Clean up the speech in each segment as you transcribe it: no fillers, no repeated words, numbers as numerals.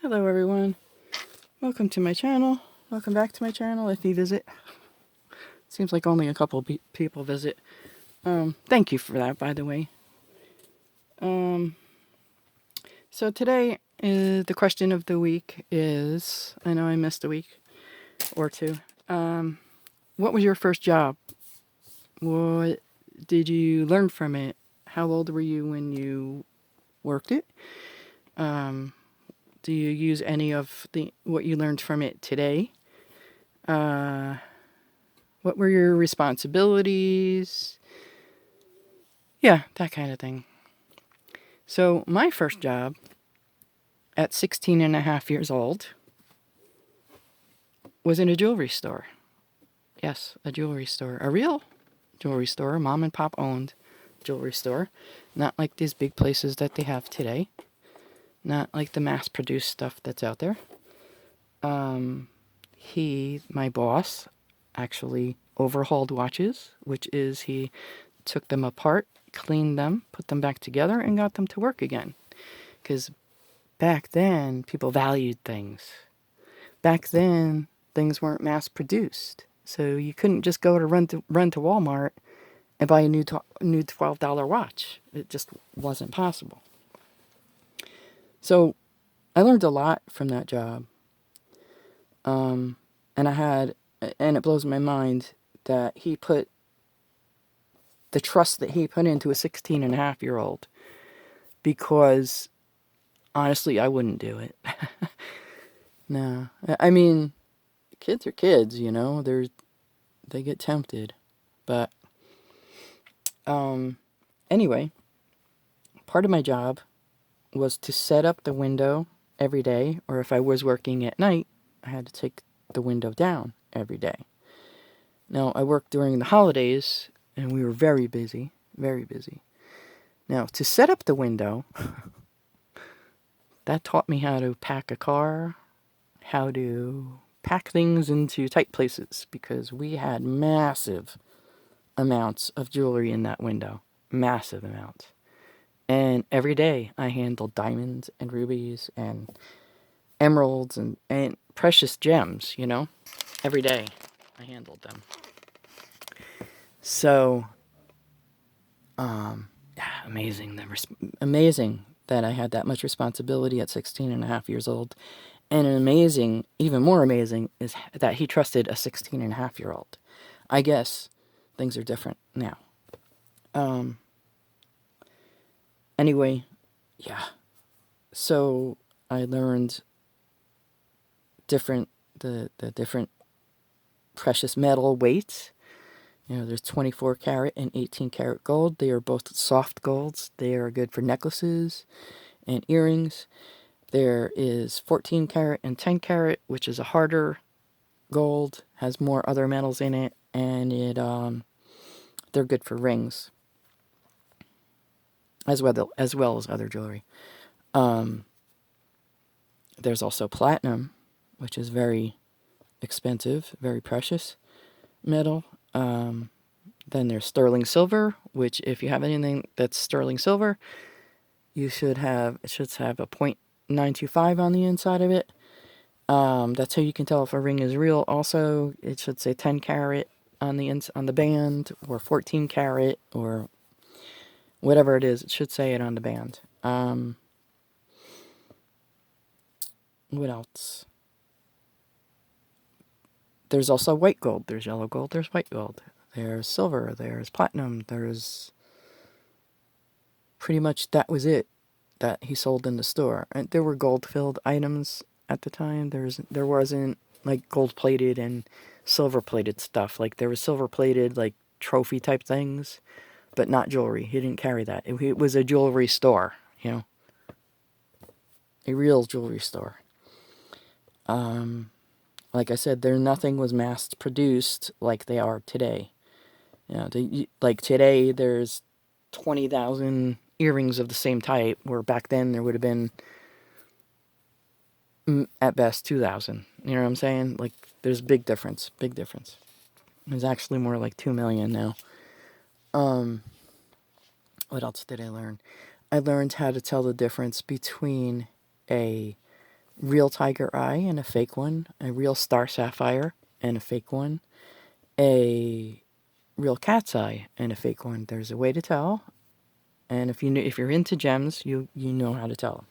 Hello everyone, welcome to my channel, welcome back to my channel if you visit. Seems like only a couple people visit. Thank you for that, by the way. So today, the question of the week is, I know I missed a week or two. What was your first job? What did you learn from it? How old were you when you worked it? Do you use any of what you learned from it today? What were your responsibilities? Yeah, that kind of thing. So my first job at 16 and a half years old was in a jewelry store. Yes, a jewelry store. A real jewelry store, mom and pop owned jewelry store. Not like these big places that they have today. Not like the mass produced stuff that's out there. My boss, actually overhauled watches, which is he took them apart, cleaned them, put them back together, and got them to work again. Because back then, people valued things. Back then, things weren't mass produced. So you couldn't just go to run to Walmart and buy a new $12 watch. It just wasn't possible. So I learned a lot from that job. And it blows my mind that the trust that he put into a 16 and a half year old, because honestly, I wouldn't do it. No. I mean, kids are kids, they get tempted. But anyway, part of my job was to set up the window every day, or if I was working at night, I had to take the window down every day. Now, I worked during the holidays, and we were very busy, very busy. Now, to set up the window, that taught me how to pack a car, how to pack things into tight places, because we had massive amounts of jewelry in that window. Massive amounts. And every day I handled diamonds and rubies and emeralds and precious gems, Every day I handled them. So, amazing. Amazing that I had that much responsibility at 16 and a half years old. And even more amazing, is that he trusted a 16 and a half year old. I guess things are different now. Anyway, yeah. So I learned the different precious metal weights. There's 24 karat and 18 karat gold. They are both soft golds. They are good for necklaces and earrings. There is 14 karat and 10 karat, which is a harder gold, has more other metals in it, and they're good for rings as well as other jewelry. There's also platinum, which is very expensive, very precious metal. Then there's sterling silver, which if you have anything that's sterling silver, it should have a 0.925 on the inside of it. That's how you can tell if a ring is real. Also, it should say 10 karat on the band, or 14 karat, or whatever it is. It should say it on the band. What else? There's also white gold. There's yellow gold. There's white gold. There's silver. There's platinum. There's pretty much, that was it that he sold in the store. And there were gold-filled items at the time. There wasn't like gold-plated and silver-plated stuff. Like there was silver-plated like trophy type things, but not jewelry. He didn't carry that. It was a jewelry store, a real jewelry store. Like I said, nothing was mass-produced like they are today. Like today, there's 20,000 earrings of the same type, where back then there would have been, at best, 2,000. You know what I'm saying? Like, there's big difference. There's actually more like 2 million now. What else did I learn? I learned how to tell the difference between a real tiger eye and a fake one, a real star sapphire and a fake one, a real cat's eye and a fake one. There's a way to tell, and if you're into gems, you know how to tell.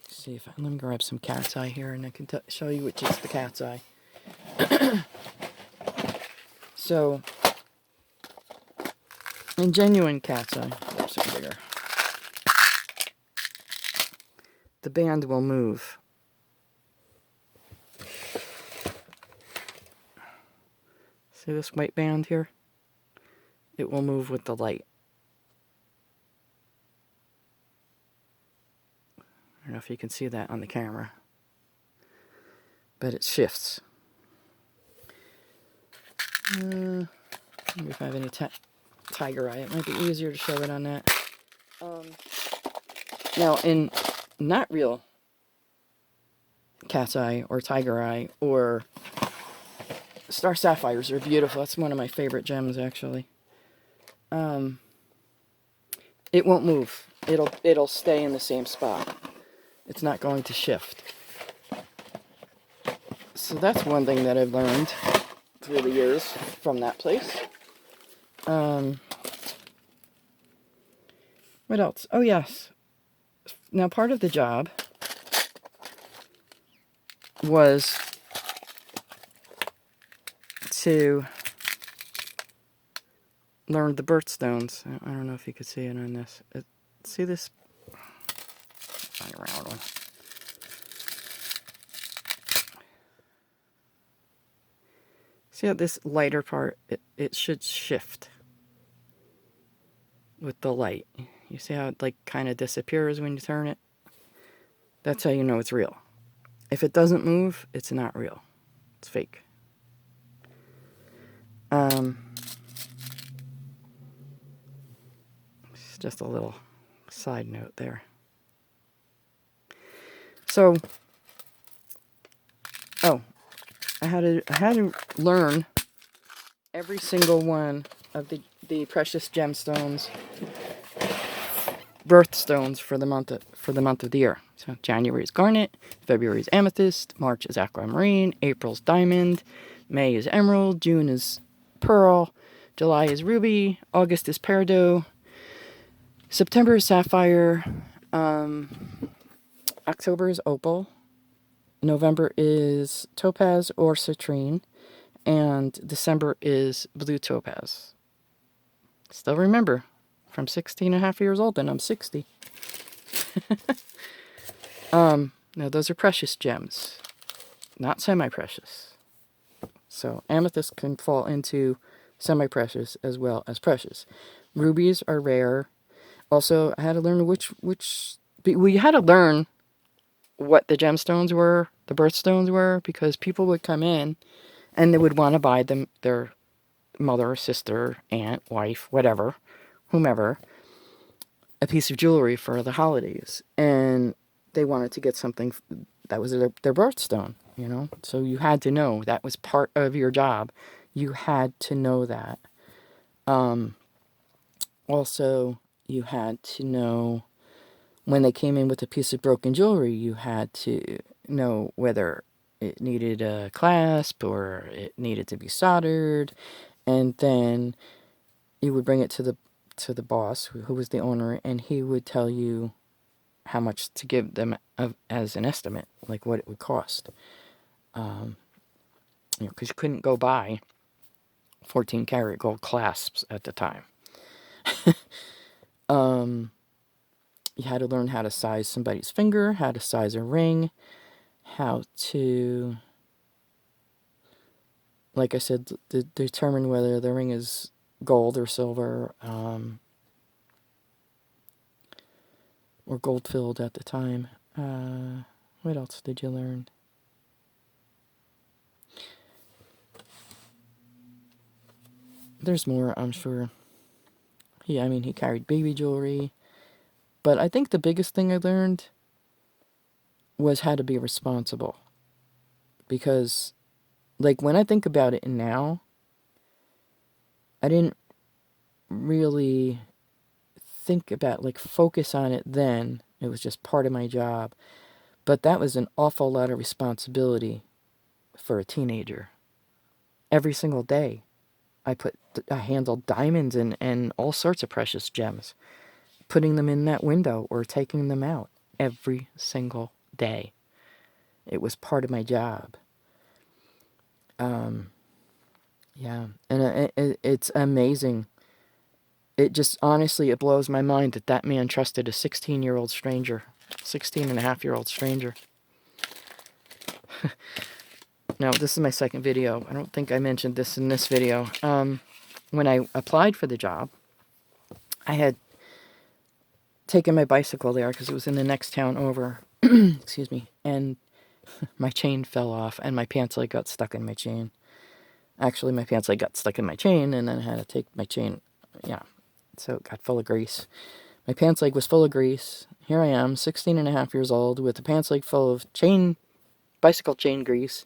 See if let me grab some cat's eye here, and I can show you which is the cat's eye. So, in genuine cat's eye, oops, it's bigger. The band will move. See this white band here? It will move with the light. I don't know if you can see that on the camera, but it shifts. Maybe if I have any tiger eye, it might be easier to show it on that. Now, in not real cat's eye or tiger eye or star sapphires are beautiful. That's one of my favorite gems, actually. It won't move. It'll stay in the same spot. It's not going to shift. So that's one thing that I've learned through the years from that place. What else? Oh, yes. Now, part of the job was to learn the birthstones. I don't know if you could see it on this. See this? Find a round one. See how this lighter part, it should shift with the light. You see how it like kind of disappears when you turn it? That's how you know it's real. If it doesn't move, it's not real. It's fake. It's just a little side note there. So, I had to learn every single one of the precious gemstones, birthstones for the month of the year. So January is garnet, February is amethyst, March is aquamarine, April's diamond, May is emerald, June is pearl, July is ruby, August is peridot, September is sapphire, October is opal, November is topaz or citrine, and December is blue topaz. Still remember, from 16 and a half years old, and I'm 60. Now those are precious gems, not semi-precious. So amethyst can fall into semi-precious as well as precious. Rubies are rare. Also, I had to learn we had to learn what the gemstones were, the birthstones were, because people would come in and they would want to buy them, their mother, sister, aunt, wife, whatever, whomever, a piece of jewelry for the holidays. And they wanted to get something that was their birthstone, you know? So you had to know. That was part of your job. You had to know that. Also, you had to know when they came in with a piece of broken jewelry, you had to know whether it needed a clasp or it needed to be soldered. And then you would bring it to the boss, who was the owner, and he would tell you how much to give them as an estimate, like what it would cost. Because you couldn't go buy 14 karat gold clasps at the time. You had to learn how to size somebody's finger, how to size a ring, how to, like I said, determine whether the ring is gold or silver, or gold filled at the time. What else did you learn? There's more, I'm sure. He carried baby jewelry. But I think the biggest thing I learned was how to be responsible. Because, like, when I think about it now, I didn't really think about, like, focus on it then It was just part of my job. But that was an awful lot of responsibility for a teenager. Every single day, I handled diamonds and all sorts of precious gems, putting them in that window or taking them out every single day. It was part of my job. Yeah, and it's amazing. It just, honestly, it blows my mind that that man trusted a 16-year-old stranger, 16-and-a-half-year-old stranger. Now, this is my second video. I don't think I mentioned this in this video. When I applied for the job, I had taken my bicycle there because it was in the next town over. Excuse me. And my chain fell off and my pants leg got stuck in my chain. Actually, my pants leg got stuck in my chain and then I had to take my chain. Yeah. So it got full of grease. My pants leg was full of grease. Here I am, 16-and-a-half years old, with the pants leg full of bicycle chain grease,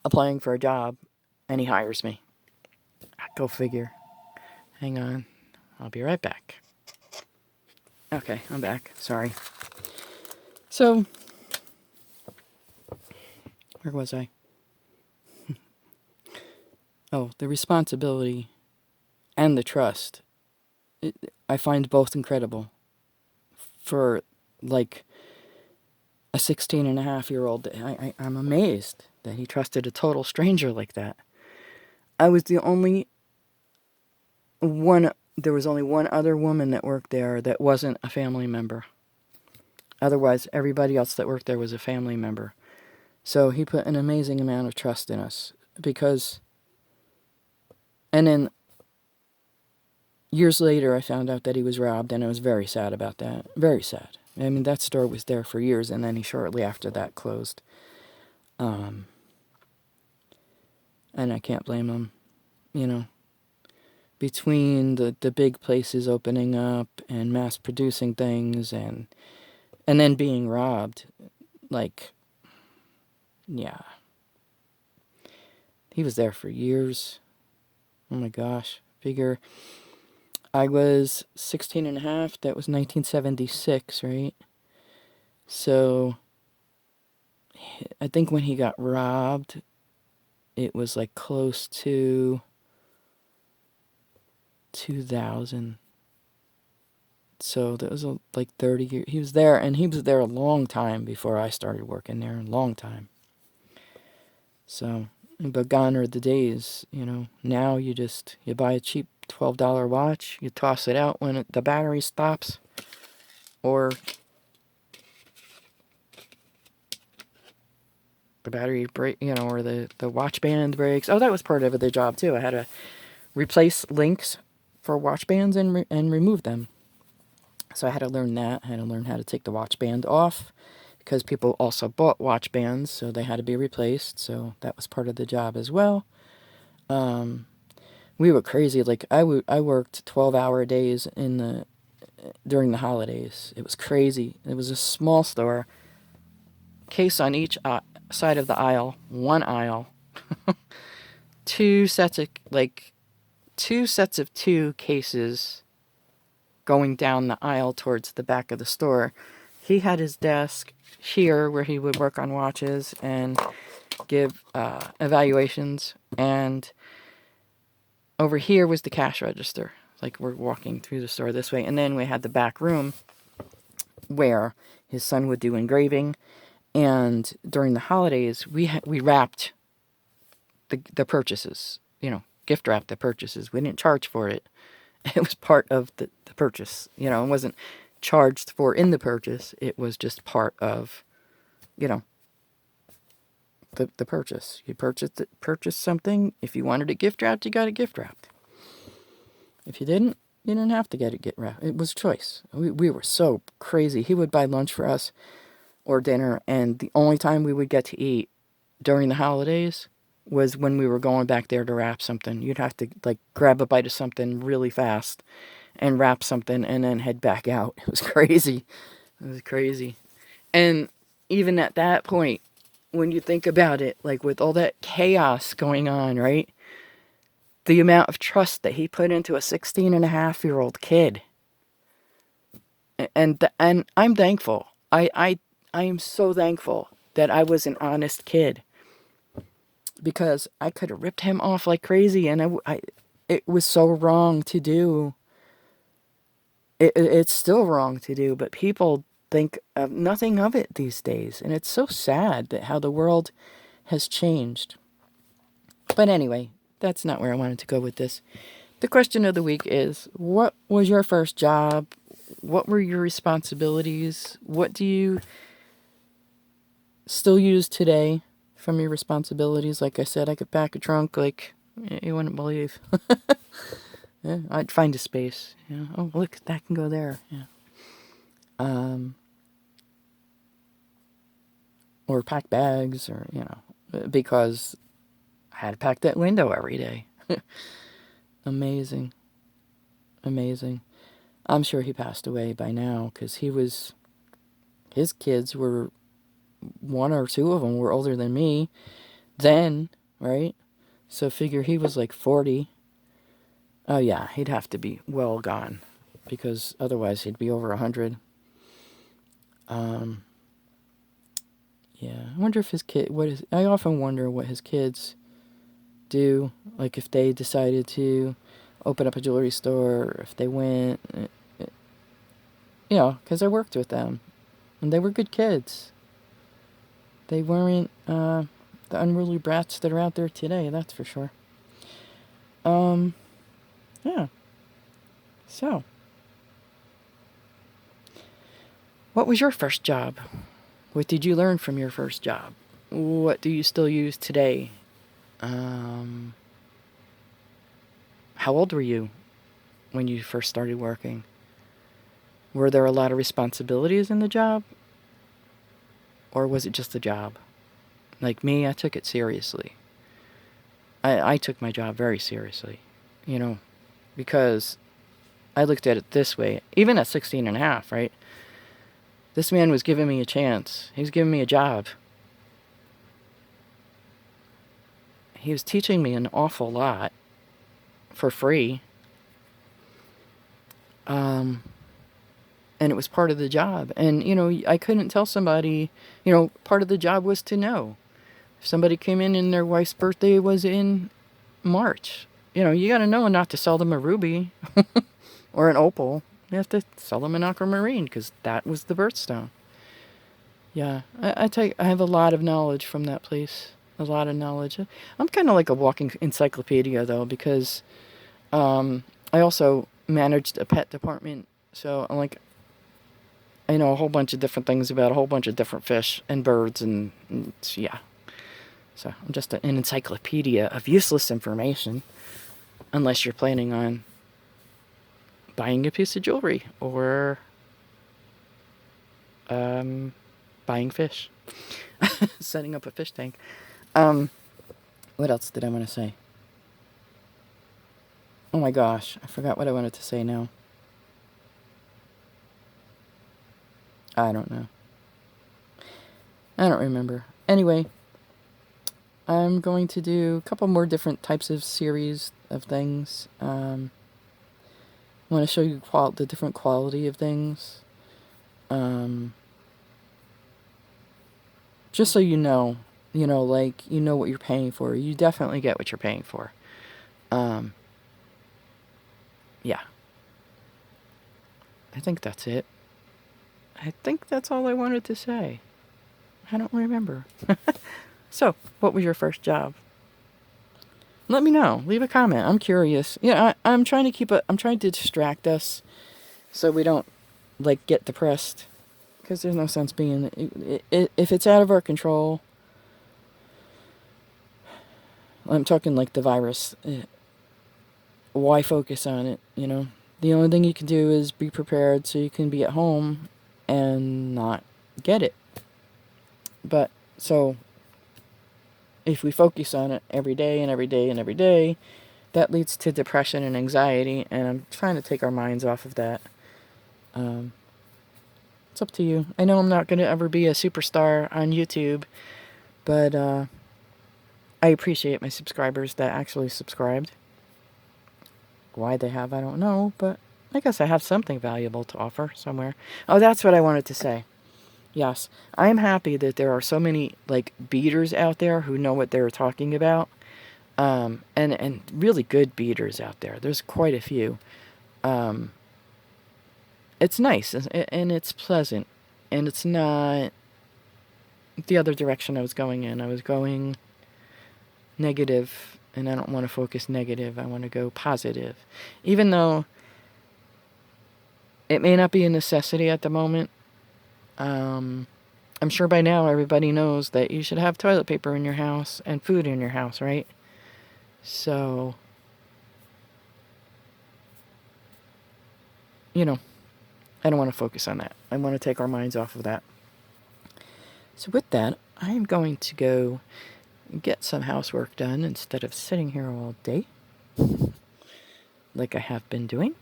applying for a job, and he hires me. Go figure. Hang on. I'll be right back. Okay, I'm back. Sorry. So, where was I? Oh, the responsibility and the trust. I find both incredible. For, like, a 16-and-a-half-year-old, I'm amazed that he trusted a total stranger like that. I was the only one, there was only one other woman that worked there that wasn't a family member. Otherwise, everybody else that worked there was a family member. So he put an amazing amount of trust in us because, and then years later I found out that he was robbed and I was very sad about that. Very sad. I mean, that store was there for years and then he shortly after that closed. And I can't blame him, you know. Between the big places opening up and mass producing things and then being robbed, like, yeah. He was there for years. Oh my gosh. Figure, I was 16-and-a-half. That was 1976, right? So, I think when he got robbed, it was like close to 2000. So that was like 30 years. He was there, and he was there a long time before I started working there. A long time. So, but gone are the days, you know. Now you buy a cheap $12 watch, you toss it out when the battery stops, or the battery break, you know, or the watch band breaks. Oh, that was part of the job too. I had to replace links for watch bands and remove them. So I had to learn that. I had to learn how to take the watch band off because people also bought watch bands, so they had to be replaced. So that was part of the job as well. We were crazy. Like I worked 12-hour days during the holidays. It was crazy. It was a small store, case on each side of the aisle, one aisle, two sets of two cases going down the aisle towards the back of the store. He had his desk here where he would work on watches and give evaluations, and over here was the cash register. Like we're walking through the store this way, and then we had the back room where his son would do engraving, and during the holidays we wrapped the purchases, you know, gift wrapped the purchases. We didn't charge for it. It was part of the purchase, you know. It wasn't charged for in the purchase. It was just part of, you know, the purchase. You purchased something. If you wanted it gift wrapped, you got it gift wrapped. If you didn't have to get it gift wrapped. It was a choice. We were so crazy. He would buy lunch for us or dinner, and the only time we would get to eat during the holidays was when we were going back there to wrap something. You'd have to like grab a bite of something really fast and wrap something and then head back out. It was crazy. It was crazy. And even at that point, when you think about it, like with all that chaos going on, right? The amount of trust that he put into a 16-and-a-half-year-old kid. And I'm thankful. I am so thankful that I was an honest kid, because I could have ripped him off like crazy, and it was so wrong to do. It's still wrong to do, but people think of nothing of it these days, and it's so sad that how the world has changed. But anyway, that's not where I wanted to go with this. The question of the week is, what was your first job? What were your responsibilities? What do you still use today from your responsibilities? Like I said, I could pack a trunk like you wouldn't believe. Yeah, I'd find a space. Oh, look, that can go there. Yeah. Or pack bags, or because I had to pack that window every day. Amazing, amazing. I'm sure he passed away by now, because his kids were, one or two of them were older than me then, right? So figure he was like 40. Oh yeah, he'd have to be well gone, because otherwise he'd be over 100. Yeah, I wonder if I often wonder what his kids do, like if they decided to open up a jewelry store, or if they went, because I worked with them, and they were good kids. They weren't the unruly brats that are out there today, that's for sure. Yeah. So, what was your first job? What did you learn from your first job? What do you still use today? How old were you when you first started working? Were there a lot of responsibilities in the job? Or was it just a job? Like me, I took it seriously. I took my job very seriously, because I looked at it this way. Even at 16 and a half, right? This man was giving me a chance. He was giving me a job. He was teaching me an awful lot for free. And it was part of the job. And, I couldn't tell somebody, part of the job was to know. If somebody came in and their wife's birthday was in March, you got to know not to sell them a ruby or an opal. You have to sell them an aquamarine, because that was the birthstone. Yeah, I have a lot of knowledge from that place. A lot of knowledge. I'm kind of like a walking encyclopedia, though, because I also managed a pet department. So I know a whole bunch of different things about a whole bunch of different fish and birds, and yeah. So I'm just an encyclopedia of useless information, unless you're planning on buying a piece of jewelry or buying fish, setting up a fish tank. What else did I want to say? Oh my gosh, I forgot what I wanted to say now. I don't know. I don't remember. Anyway, I'm going to do a couple more different types of series of things. I want to show you the different quality of things. Just so you know what you're paying for. You definitely get what you're paying for. Yeah. I think that's it. I think that's all I wanted to say. I don't remember. So, what was your first job? Let me know. Leave a comment. I'm curious. I'm trying to I'm trying to distract us so we don't, get depressed. Because there's no sense being... if it's out of our control... I'm talking like the virus. Why focus on it, The only thing you can do is be prepared so you can be at home and not get it. But, so... if we focus on it every day and every day and every day, that leads to depression and anxiety, and I'm trying to take our minds off of that. It's up to you. I know I'm not going to ever be a superstar on YouTube, but I appreciate my subscribers that actually subscribed. Why they have, I don't know, but I guess I have something valuable to offer somewhere. Oh, that's what I wanted to say. Yes, I am happy that there are so many like beaters out there who know what they're talking about, and really good beaters out there. There's quite a few. Um, it's nice and it's pleasant, and it's not the other direction I was going in. I was going negative, and I don't want to focus negative. I want to go positive, even though it may not be a necessity at the moment. I'm sure by now everybody knows that you should have toilet paper in your house and food in your house, right? So, you know, I don't want to focus on that. I want to take our minds off of that. So, with that, I am going to go get some housework done instead of sitting here all day like I have been doing.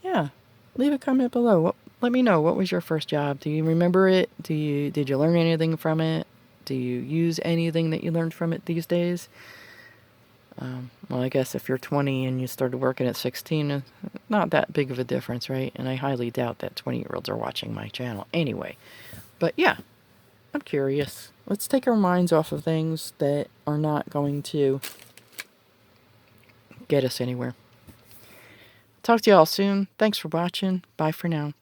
Yeah, leave a comment below. Let me know, what was your first job? Do you remember it? Did you learn anything from it? Do you use anything that you learned from it these days? Well, I guess if you're 20 and you started working at 16, not that big of a difference, right? And I highly doubt that 20-year-olds are watching my channel anyway. But yeah, I'm curious. Let's take our minds off of things that are not going to get us anywhere. Talk to y'all soon. Thanks for watching. Bye for now.